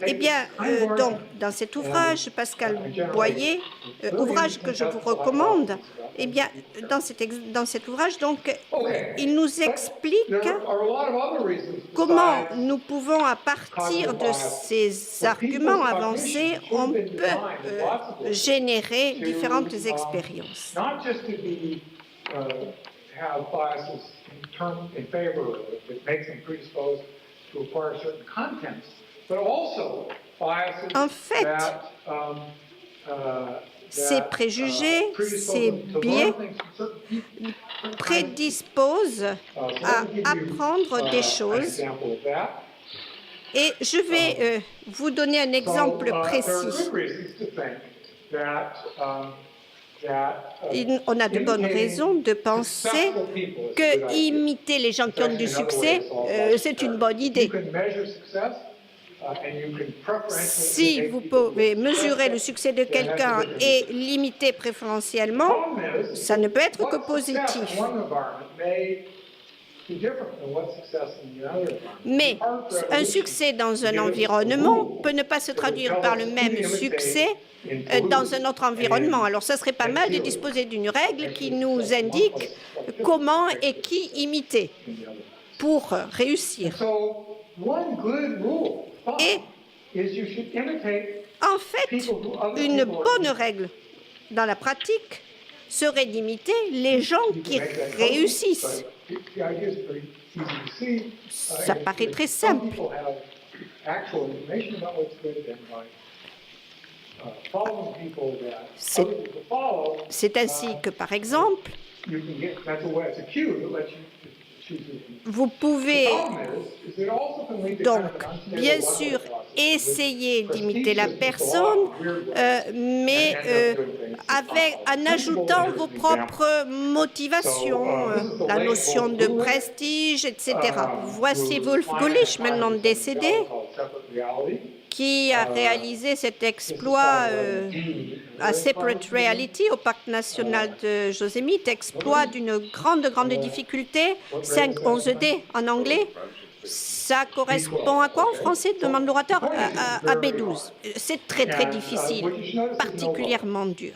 Eh bien, donc, dans cet ouvrage, Pascal Boyer, ouvrage que je vous recommande, eh bien, dans cet ouvrage, donc, il nous explique comment nous pouvons, à partir de ces arguments avancés, on peut générer différentes expériences. En fait, ces préjugés, ces biais prédisposent à apprendre des choses. Et je vais vous donner un exemple précis. On a de bonnes raisons de penser que imiter les gens qui ont du succès, c'est une bonne idée. Si vous pouvez mesurer le succès de quelqu'un et l'imiter préférentiellement, ça ne peut être que positif. Mais un succès dans un environnement peut ne pas se traduire par le même succès dans un autre environnement. Alors, ça serait pas mal de disposer d'une règle qui nous indique comment et qui imiter pour réussir. Et en fait, une bonne règle dans la pratique serait d'imiter les gens qui réussissent. Ça paraît très simple. C'est ainsi que, par exemple, vous pouvez donc, bien sûr, essayez d'imiter la personne, mais en ajoutant vos propres motivations, la notion de prestige, etc. Voici Wolf Gulich, maintenant décédé, qui a réalisé cet exploit à Separate Reality au Parc national de Yosemite, exploit d'une grande difficulté, 511D en anglais. Ça correspond à quoi en français, demande l'orateur? À B12. C'est très difficile, particulièrement dur.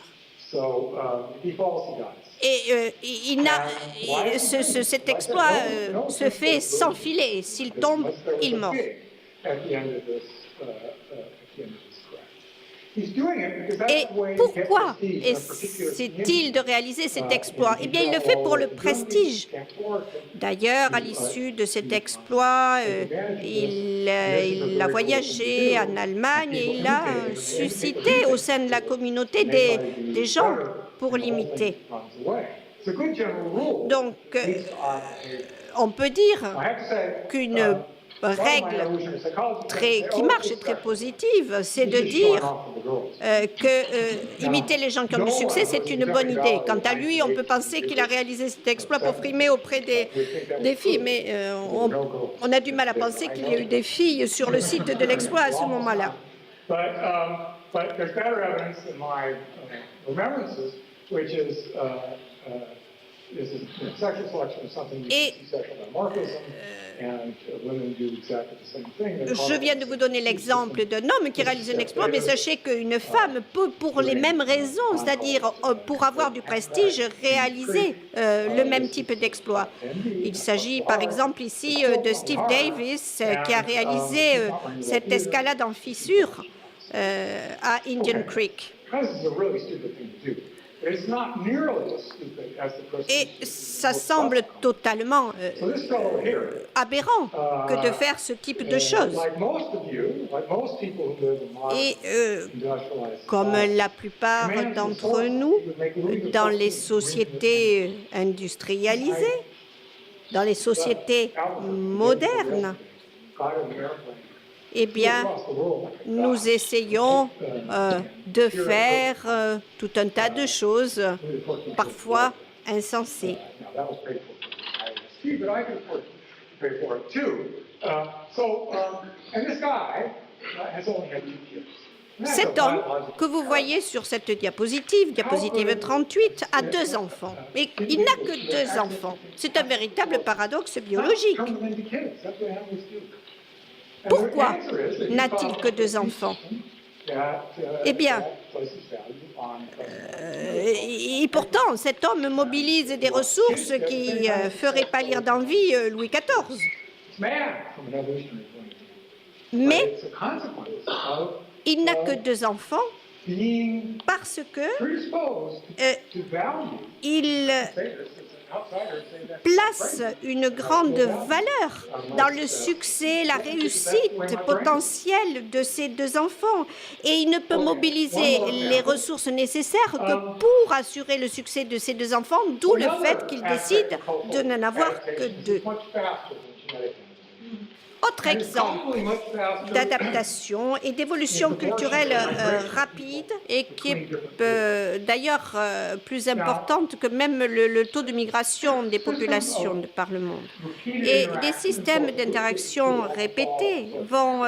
Et cet exploit se fait sans filet. S'il tombe, il meurt. Et pourquoi essaie-t-il de réaliser cet exploit? Eh bien, il le fait pour le prestige. D'ailleurs, à l'issue de cet exploit, il a voyagé en Allemagne et il a suscité au sein de la communauté des gens pour l'imiter. Donc, on peut dire qu'une règle qui marche et très positive, c'est de dire que imiter les gens qui ont du succès, c'est une bonne idée. Quant à lui, on peut penser qu'il a réalisé cet exploit pour frimer auprès des filles, mais on a du mal à penser qu'il y a eu des filles sur le site de l'exploit à ce moment-là. Et je viens de vous donner l'exemple d'un homme qui réalise un exploit, mais sachez qu'une femme peut, pour les mêmes raisons, c'est-à-dire pour avoir du prestige, réaliser le même type d'exploit. Il s'agit par exemple ici de Steve Davis qui a réalisé cette escalade en fissure à Indian Creek. Et ça semble totalement aberrant que de faire ce type de choses. Et comme la plupart d'entre nous, dans les sociétés industrialisées, dans les sociétés modernes, eh bien, nous essayons de faire tout un tas de choses, parfois insensées. Cet homme que vous voyez sur cette diapositive 38, a 2 enfants. Et il n'a que 2 enfants. C'est un véritable paradoxe biologique. Pourquoi n'a-t-il que 2 enfants? Eh bien, et pourtant, cet homme mobilise des ressources qui feraient pâlir d'envie Louis XIV. Mais il n'a que 2 enfants parce que il place une grande valeur dans le succès, la réussite potentielle de ces 2 enfants. Et il ne peut mobiliser les ressources nécessaires que pour assurer le succès de ces 2 enfants, d'où le fait qu'il décide de n'en avoir que 2. Autre exemple d'adaptation et d'évolution culturelle rapide et qui est d'ailleurs plus importante que même le taux de migration des populations de par le monde. Et des systèmes d'interaction répétés vont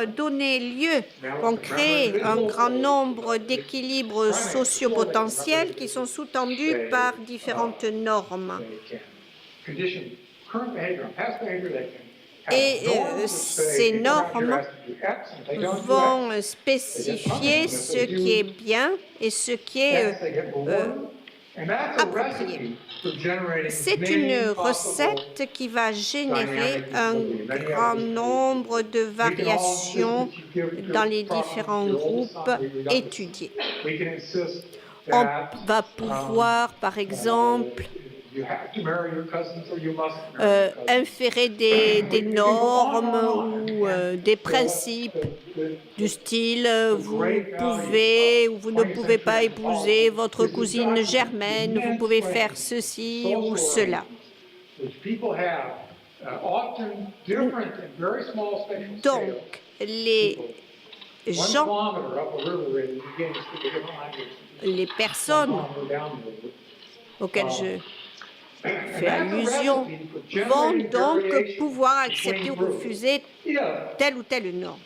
créer un grand nombre d'équilibres sociopotentiels qui sont sous-tendus par différentes normes. Et ces normes vont spécifier ce qui est bien et ce qui est approprié. C'est une recette qui va générer un grand nombre de variations dans les différents groupes étudiés. On va pouvoir, par exemple, inférer des normes ou des principes du style vous pouvez ou vous ne pouvez pas épouser votre cousine germaine, vous pouvez faire ceci ou cela. Donc, les gens, les personnes auxquelles je fais allusion vont donc pouvoir accepter ou refuser telle ou telle norme.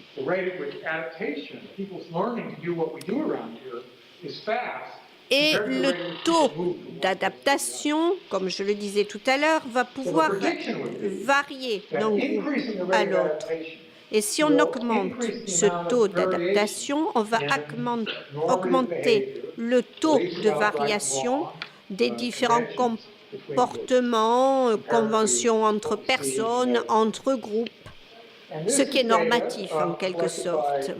Et le taux d'adaptation, comme je le disais tout à l'heure, va pouvoir varier d'un groupe à l'autre. Et si on augmente ce taux d'adaptation, on va augmenter le taux de variation des différents comportements, conventions entre personnes, entre groupes, ce qui est normatif en quelque sorte.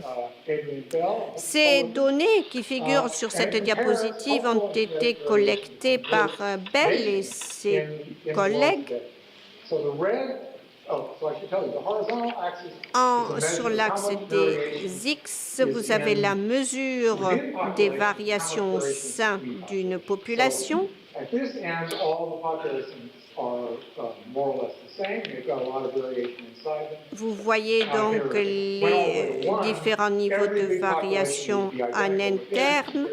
Ces données qui figurent sur cette diapositive ont été collectées par Bell et ses collègues. Sur l'axe des X, vous avez la mesure des variations au sein d'une population. Vous voyez donc les différents niveaux de variation en interne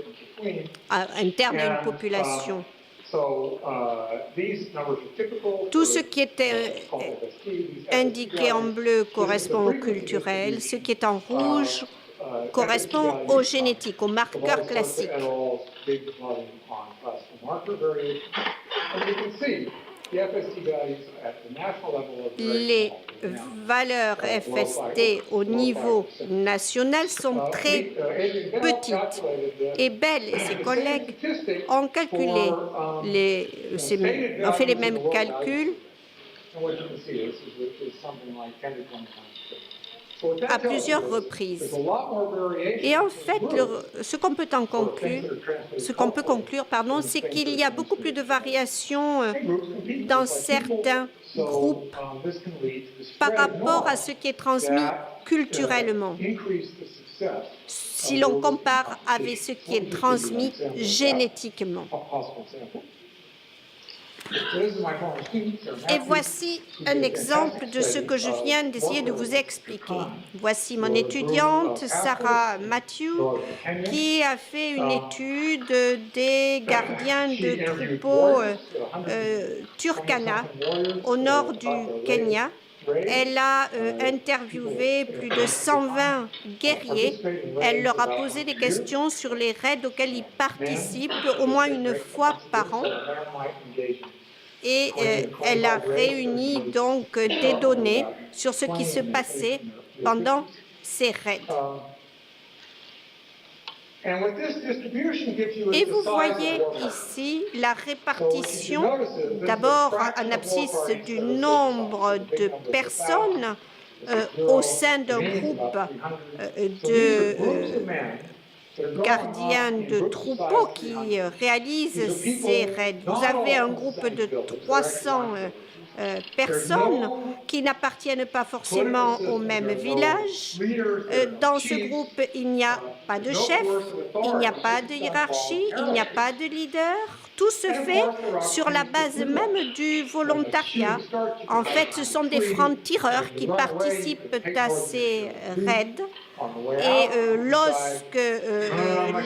à une population. Tout ce qui est indiqué en bleu correspond au culturel, ce qui est en rouge correspond au génétique, aux marqueurs classiques. Les valeurs FST au niveau national sont très petites et Bell et ses collègues ont calculé, ont fait les mêmes calculs à plusieurs reprises. Et en fait, ce qu'on peut conclure, c'est qu'il y a beaucoup plus de variations dans certains groupes par rapport à ce qui est transmis culturellement, si l'on compare avec ce qui est transmis génétiquement. Et voici un exemple de ce que je viens d'essayer de vous expliquer. Voici mon étudiante, Sarah Matthew, qui a fait une étude des gardiens de troupeaux Turkana au nord du Kenya. Elle a interviewé plus de 120 guerriers. Elle leur a posé des questions sur les raids auxquels ils participent au moins une fois par an. Et elle a réuni donc des données sur ce qui se passait pendant ces raids. Et vous voyez ici la répartition, d'abord en abscisse du nombre de personnes au sein d'un groupe de gardiens de troupeaux qui réalisent ces raids. Vous avez un groupe de 300 personnes qui n'appartiennent pas forcément au même village. Dans ce groupe, il n'y a pas de chef, il n'y a pas de hiérarchie, il n'y a pas de leader. Tout se fait sur la base même du volontariat. En fait, ce sont des francs-tireurs qui participent à ces raids. Et lorsque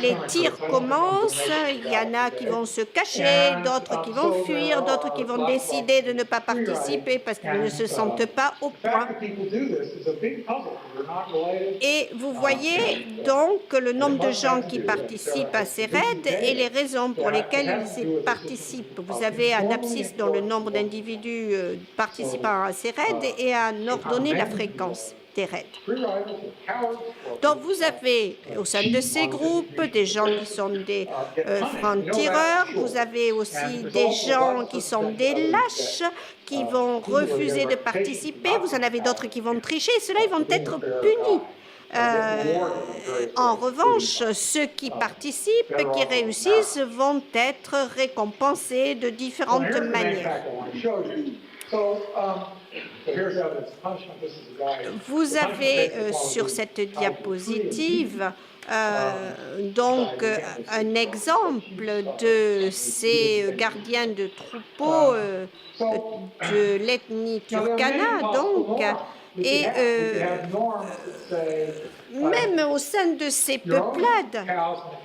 les tirs commencent, il y en a qui vont se cacher, d'autres qui vont fuir, d'autres qui vont décider de ne pas participer parce qu'ils ne se sentent pas au point. Et vous voyez donc le nombre de gens qui participent à ces raids et les raisons pour lesquelles ils participent. Vous avez un abscisse dans le nombre d'individus participant à ces raids et un ordonné la fréquence des raids. Donc, vous avez au sein de ces groupes des gens qui sont des francs-tireurs, vous avez aussi des gens qui sont des lâches, qui vont refuser de participer, vous en avez d'autres qui vont tricher, et ceux-là, ils vont être punis. En revanche, ceux qui participent, qui réussissent, vont être récompensés de différentes manières. Vous avez sur cette diapositive donc un exemple de ces gardiens de troupeaux de l'ethnie Turkana. Donc, Et même au sein de ces peuplades,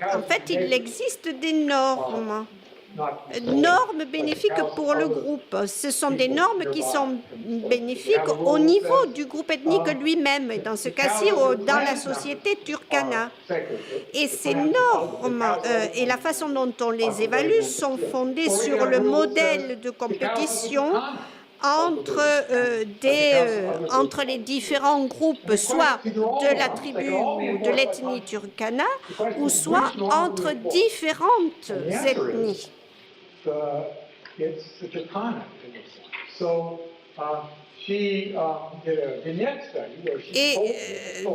en fait, il existe des normes. Normes bénéfiques pour le groupe. Ce sont des normes qui sont bénéfiques au niveau du groupe ethnique lui-même, et dans ce cas-ci, dans la société turkana. Et ces normes et la façon dont on les évalue sont fondées sur le modèle de compétition entre les différents groupes, soit de la tribu ou de l'ethnie turkana, ou soit entre différentes ethnies. Et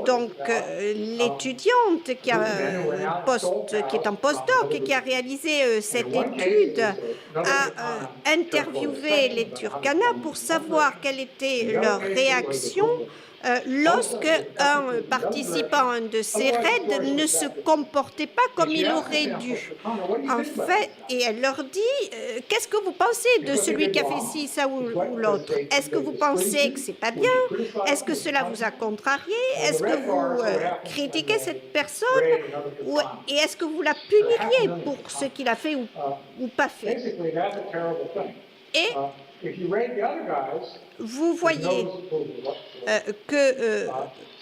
donc, l'étudiante qui est en postdoc et qui a réalisé cette étude a interviewé les Turkana pour savoir quelle était leur réaction lorsque un participant à un de ces raids ne se comportait pas comme il aurait dû. En fait, et elle leur dit, qu'est-ce que vous pensez de celui qui a fait ci, ça ou l'autre? Est-ce que vous pensez que c'est pas bien? Est-ce que cela vous a contrarié? Est-ce que vous critiquez cette personne? Et est-ce que vous la puniriez pour ce qu'il a fait ou pas fait? Et vous voyez que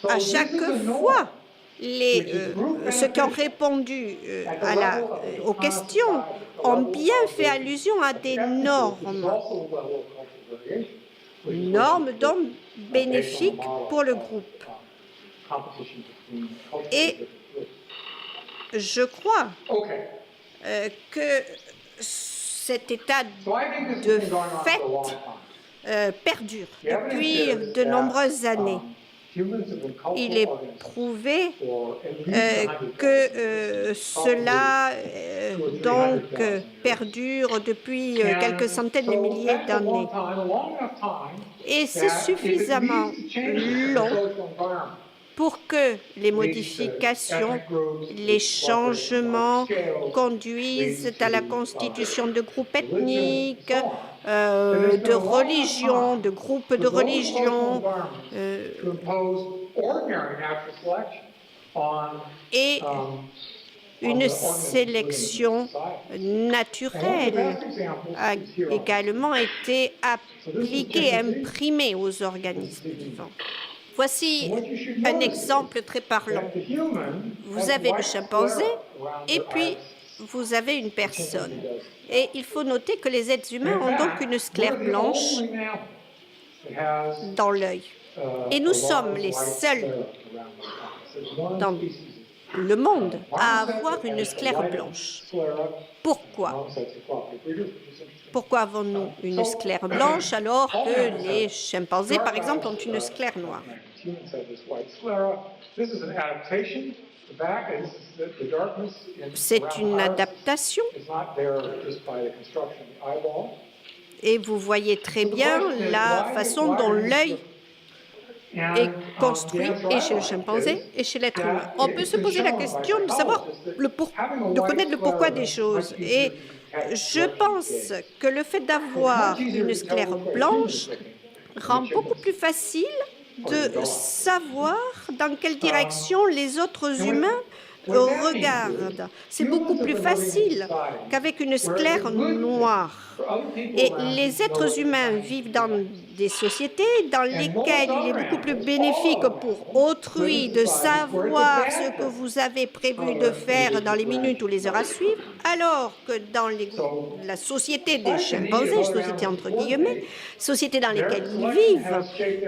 à chaque fois, ceux qui ont répondu aux questions ont bien fait allusion à des normes donc bénéfiques pour le groupe. Et je crois que cet état de fait perdure depuis de nombreuses années. Il est prouvé que cela perdure depuis quelques centaines de milliers d'années. Et c'est suffisamment long pour que les modifications, les changements conduisent à la constitution de groupes ethniques, de religions, de groupes de religions, et une sélection naturelle a également été appliquée, imprimée aux organismes vivants. Voici un exemple très parlant. Vous avez le chimpanzé et puis vous avez une personne. Et il faut noter que les êtres humains ont donc une sclère blanche dans l'œil. Et nous sommes les seuls dans le monde à avoir une sclère blanche. Pourquoi? Pourquoi avons-nous une sclère blanche alors que les chimpanzés, par exemple, ont une sclère noire? C'est une adaptation. Et vous voyez très bien la façon dont l'œil est construit et chez le chimpanzé et chez l'être humain. On peut se poser la question de savoir, de connaître le pourquoi des choses. Et je pense que le fait d'avoir une sclère blanche rend beaucoup plus facile de savoir dans quelle direction les autres humains regardent. C'est beaucoup plus facile qu'avec une sclère noire. Et les êtres humains vivent dans des sociétés dans lesquelles il est beaucoup plus bénéfique pour autrui de savoir ce que vous avez prévu de faire dans les minutes ou les heures à suivre, alors que dans la société des chimpanzés, société entre guillemets, société dans lesquelles ils vivent,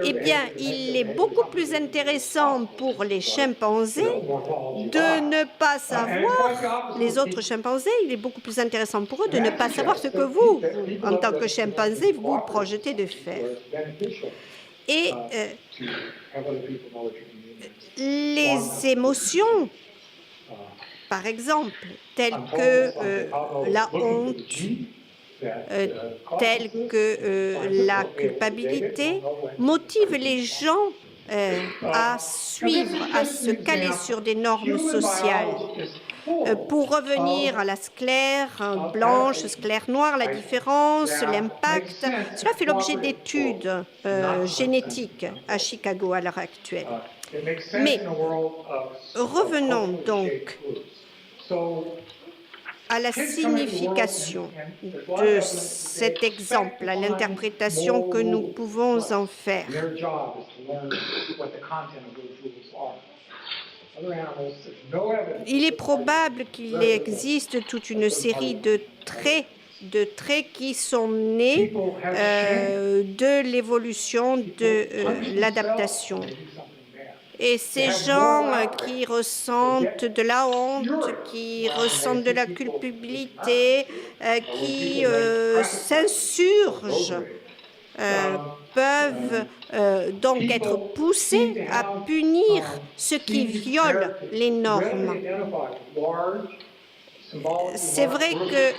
eh bien, il est beaucoup plus intéressant pour les chimpanzés de ne pas savoir, les autres chimpanzés, il est beaucoup plus intéressant pour eux de ne pas savoir ce que vous, en tant que chimpanzé, vous projetez de faire. Et les émotions, par exemple, telles que la honte, telles que la culpabilité, motivent les gens à suivre, à se caler sur des normes sociales. pour revenir à la sclère blanche, sclère noire, la différence, l'impact. Cela fait l'objet d'études génétiques à Chicago à l'heure actuelle. Mais revenons donc à la signification de cet exemple, à l'interprétation que nous pouvons en faire. Il est probable qu'il existe toute une série de traits qui sont nés de l'évolution de l'adaptation. Et ces gens qui ressentent de la honte, qui ressentent de la culpabilité, qui s'insurgent, peuvent donc être poussés à punir ceux qui violent les normes. C'est vrai que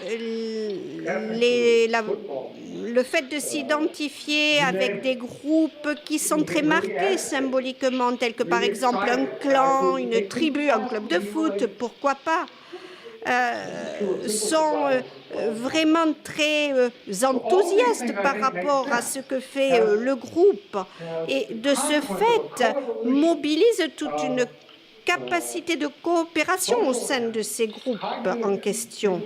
le fait de s'identifier avec des groupes qui sont très marqués symboliquement, tels que par exemple un clan, une tribu, un club de foot, pourquoi pas, sont vraiment très enthousiastes par rapport à ce que fait le groupe et de ce fait mobilisent toute une capacité de coopération au sein de ces groupes en question.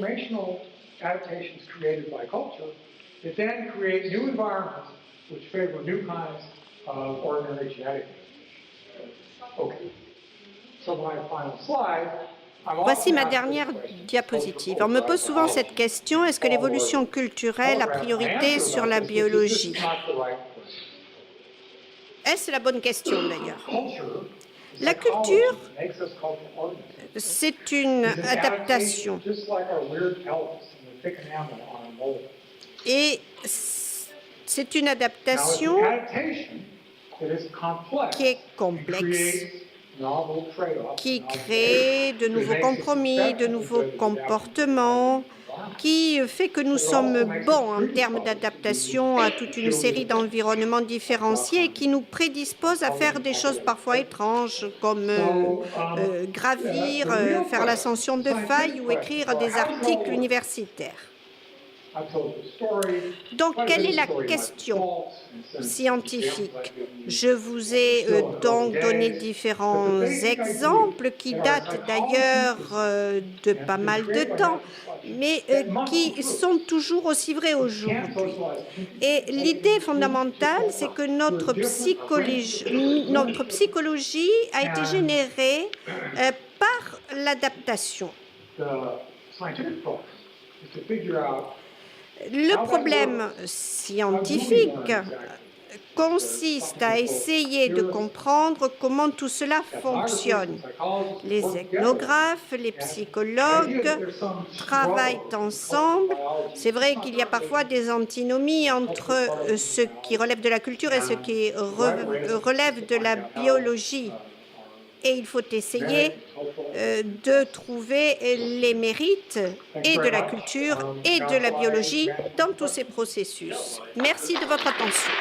Voici ma dernière diapositive. On me pose souvent cette question, est-ce que l'évolution culturelle a priorité sur la biologie? Est-ce la bonne question d'ailleurs? La culture, c'est une adaptation. Et c'est une adaptation qui est complexe, qui crée de nouveaux compromis, de nouveaux comportements, qui fait que nous sommes bons en termes d'adaptation à toute une série d'environnements différenciés et qui nous prédispose à faire des choses parfois étranges, comme gravir, faire l'ascension de failles ou écrire des articles universitaires. Donc, quelle est la question scientifique? Je vous ai donc donné différents exemples qui datent d'ailleurs de pas mal de temps, mais qui sont toujours aussi vrais aujourd'hui. Et l'idée fondamentale, c'est que notre psychologie a été générée par l'adaptation. Le problème scientifique consiste à essayer de comprendre comment tout cela fonctionne. Les ethnographes, les psychologues travaillent ensemble. C'est vrai qu'il y a parfois des antinomies entre ce qui relève de la culture et ce qui relève de la biologie. Et il faut essayer de trouver les mérites et de la culture et de la biologie dans tous ces processus. Merci de votre attention.